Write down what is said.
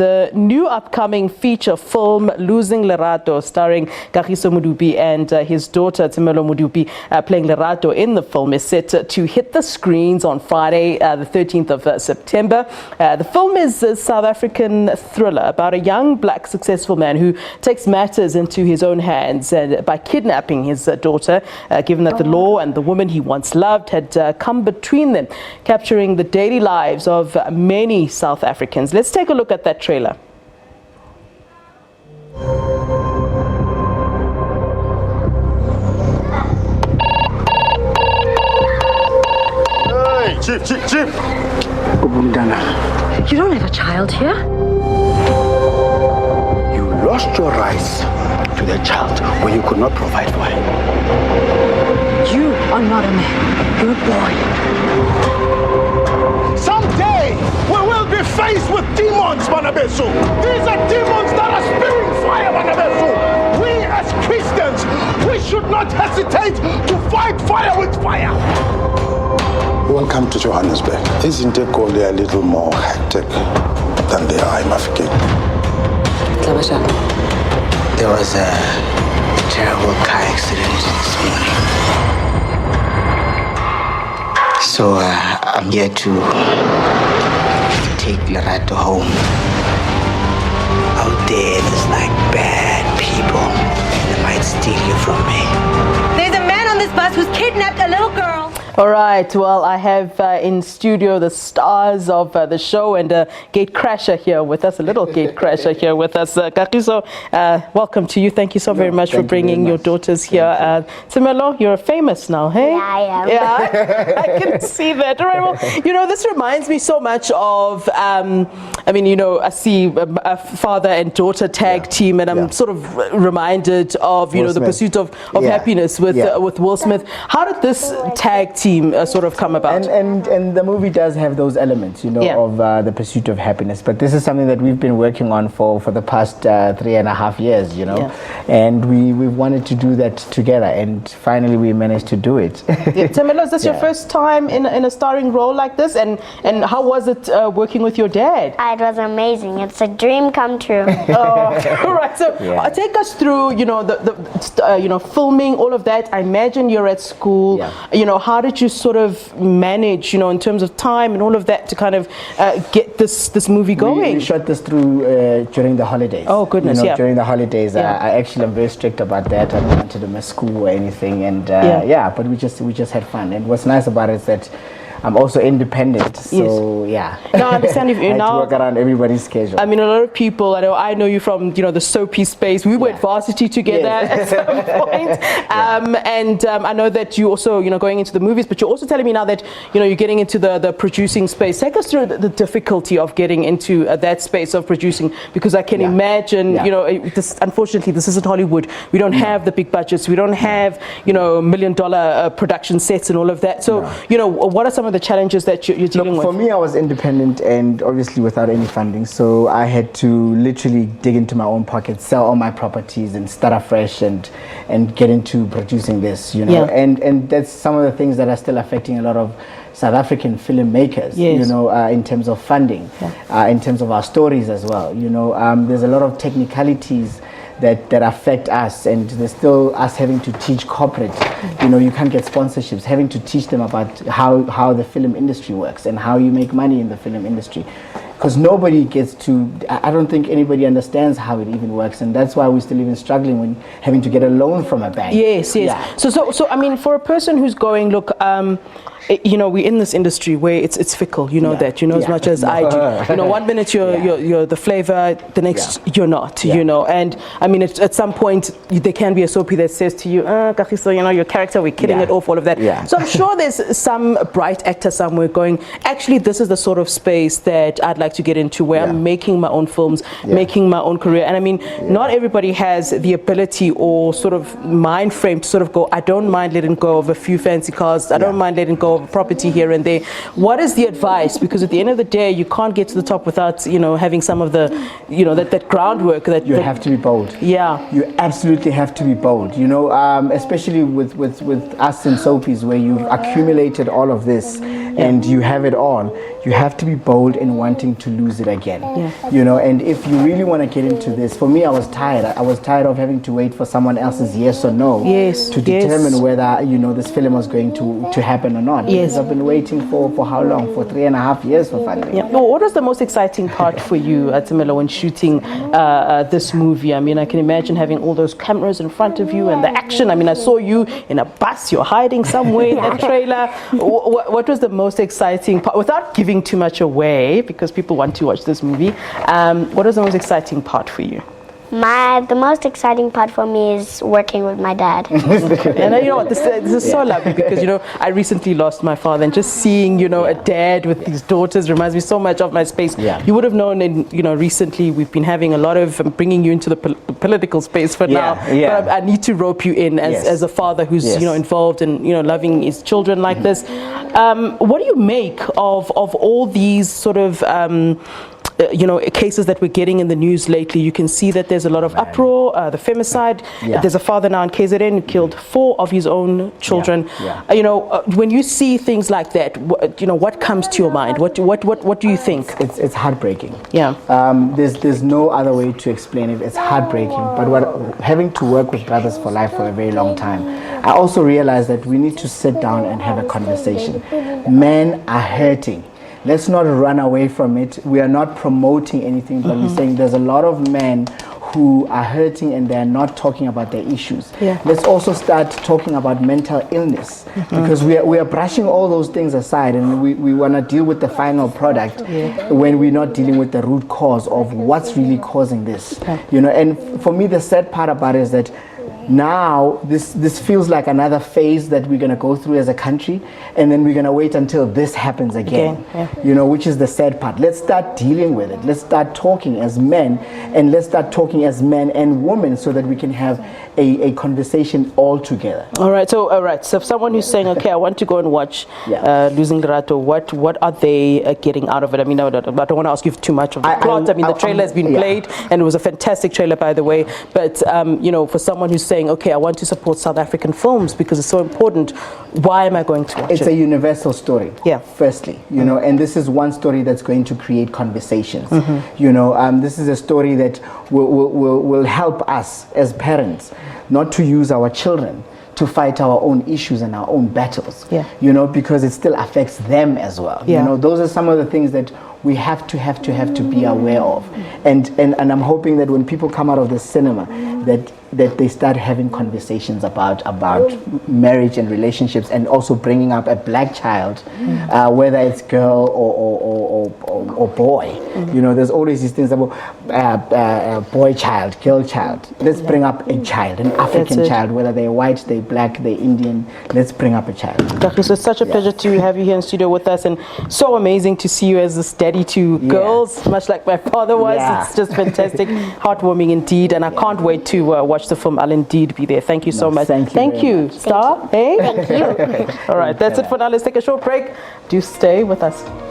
the new upcoming feature film Losing Lerato, starring Kagiso Modupe and his daughter Tshemolo Modupe playing Lerato in the film, is set to hit the screens on Friday, the 13th of September. The film is a South African thriller about a young black successful man who takes matters into his own hands by kidnapping his daughter, given that the law and the woman he once loved had come between them, capturing the daily lives of many South Africans. Let's take a look at that trailer. Hey, Chief! You don't have a child here? You lost your rights to the child when you could not provide for him. You are not a man. You're a boy. Someday, we will be faced with demons, Manabesu. These are demons that are spewing fire, Manabesu. We as Christians, we should not hesitate to fight fire with fire. Welcome to Johannesburg. Isn't it only a little more hectic than they are in Africa? There was a terrible car accident this morning. So I'm here to take Lerato home. Out there, there's like bad people that might steal you from me. There's a man on this bus who's kidnapped a little girl. All right, well, I have in studio the stars of the show and a gate crasher here with us, a little gate crasher here with us. Kagiso, welcome to you. Thank you so very much for bringing your daughters here. Tshemolo, you're famous now, hey? Yeah, I am. Yeah, I can see that. All right, well, you know, this reminds me so much of, I mean, you know, I see a father and daughter tag team, and I'm sort of reminded of, you know, the pursuit of happiness with Will Smith. How did this tag team sort of come about? And the movie does have those elements, you know, of the pursuit of happiness. But this is something that we've been working on for the past 3.5 years, you know, and we wanted to do that together, and finally we managed to do it. Tshemolo, is this your first time in a starring role like this? And how was it working with your dad? It was amazing. It's a dream come true. All right, so take us through, you know, the you know, filming, all of that. I imagine you're at school. You know, how did you sort of manage, you know, in terms of time and all of that to kind of get this movie going? We shot this through during the holidays. Oh goodness, you know, during the holidays. I actually am very strict about that. I don't want to miss school or anything, and but we just had fun. And what's nice about it is that I'm also independent, so No, I understand if you're now work around everybody's schedule. I mean, a lot of people, I know you from, you know, the soapy space. We were at varsity together at some point, and I know that you also, you know, going into the movies, but you're also telling me now that, you know, you're getting into the producing space. Take us through the difficulty of getting into that space of producing, because I can imagine, you know, unfortunately, this isn't Hollywood. We don't have the big budgets. We don't have, you know, $1 million production sets and all of that. So, you know, what are some of the challenges that you're dealing with? For me, I was independent and obviously without any funding, so I had to literally dig into my own pocket, sell all my properties and start afresh and get into producing this, you know. And that's some of the things that are still affecting a lot of South African filmmakers, you know, in terms of funding, in terms of our stories as well, you know. There's a lot of technicalities that affect us, and there's still us having to teach corporate, you know, you can't get sponsorships, having to teach them about how the film industry works and how you make money in the film industry, because nobody gets to, I don't think anybody understands how it even works, and that's why we're still even struggling when having to get a loan from a bank. So I mean, for a person who's going, look, you know, we're in this industry where it's fickle, you know, that, you know, as much as I do. You know, 1 minute you're the flavor, the next you're not, you know. And I mean, at some point there can be a soapy that says to you, Kagiso, you know, your character, we're killing it off, all of that. So I'm sure there's some bright actor somewhere going, actually, this is the sort of space that I'd like to get into, where I'm making my own films, making my own career. And I mean, not everybody has the ability or sort of mind frame to sort of go, I don't mind letting go of a few fancy cars, I don't mind letting go of property here and there. What is the advice? Because at the end of the day, you can't get to the top without, you know, having some of the, you know, that groundwork. That you have to be bold. You absolutely have to be bold. You know, especially with us in soapies, where you've accumulated all of this, and you have it all, you have to be bold in wanting to lose it again. You know, and if you really want to get into this, for me, I was tired. I was tired of having to wait for someone else's yes or no to determine whether, you know, this film was going to happen or not. Because I've been waiting for how long? For 3.5 years for funding. Well, what was the most exciting part for you, Tshemolo, when shooting this movie? I mean, I can imagine having all those cameras in front of you and the action. I mean, I saw you in a bus, you're hiding somewhere in that trailer. What was the most exciting part? Without giving too much away, because people want to watch this movie, what was the most exciting part for you? The most exciting part for me is working with my dad. And you know what, this is so lovely, because, you know, I recently lost my father, and just seeing, you know, a dad with these daughters reminds me so much of my space. You would have known, you know, recently we've been having a lot of bringing you into the political space for now. But I need to rope you in as a father who's, you know, involved in, you know, loving his children like this. What do you make of all these sort of you know, cases that we're getting in the news lately? You can see that there's a lot of uproar, the femicide. There's a father now in KZN who killed 4 of his own children. You know, when you see things like that, you know, what comes to your mind? What do you think? It's heartbreaking. There's no other way to explain it. It's heartbreaking. But having to work with Brothers for Life for a very long time, I also realized that we need to sit down and have a conversation. Men are hurting. Let's not run away from it. We are not promoting anything, but we're saying there's a lot of men who are hurting and they're not talking about their issues. Let's also start talking about mental illness, because we are brushing all those things aside, and we want to deal with the final product when we're not dealing with the root cause of what's really causing this. You know, and for me, the sad part about it is that now this feels like another phase that we're going to go through as a country, and then we're going to wait until this happens again. You know, which is the sad part. Let's start dealing with it. Let's start talking as men, and let's start talking as men and women, so that we can have a conversation all together. All right, so if someone who's saying, okay, I want to go and watch Losing Lerato, what are they getting out of it? I mean, I don't want to ask you too much of the plot. I mean, the trailer has been played, and it was a fantastic trailer, by the way. But you know, for someone who's saying, okay, I want to support South African films because it's so important, why am I going to watch it? It's a universal story. Firstly, you know, and this is one story that's going to create conversations. You know, this is a story that will help us as parents not to use our children to fight our own issues and our own battles. You know, because it still affects them as well. You know, those are some of the things that we have to be aware of, and I'm hoping that when people come out of the cinema, that they start having conversations about marriage and relationships, and also bringing up a black child, whether it's girl or boy. You know, there's always these things about boy child, girl child. Let's bring up a child, an African child, whether they're white, they're black, they're Indian. Let's bring up a child. Kagiso, it's such a pleasure to have you here in studio with us, and so amazing to see you as this daddy to girls, much like my father was. It's just fantastic, heartwarming indeed, and I can't wait to watch the film. I'll indeed be there. Thank you so much. Thank you. Star. Hey? Thank you. All right, that's it for now. Let's take a short break. Do stay with us.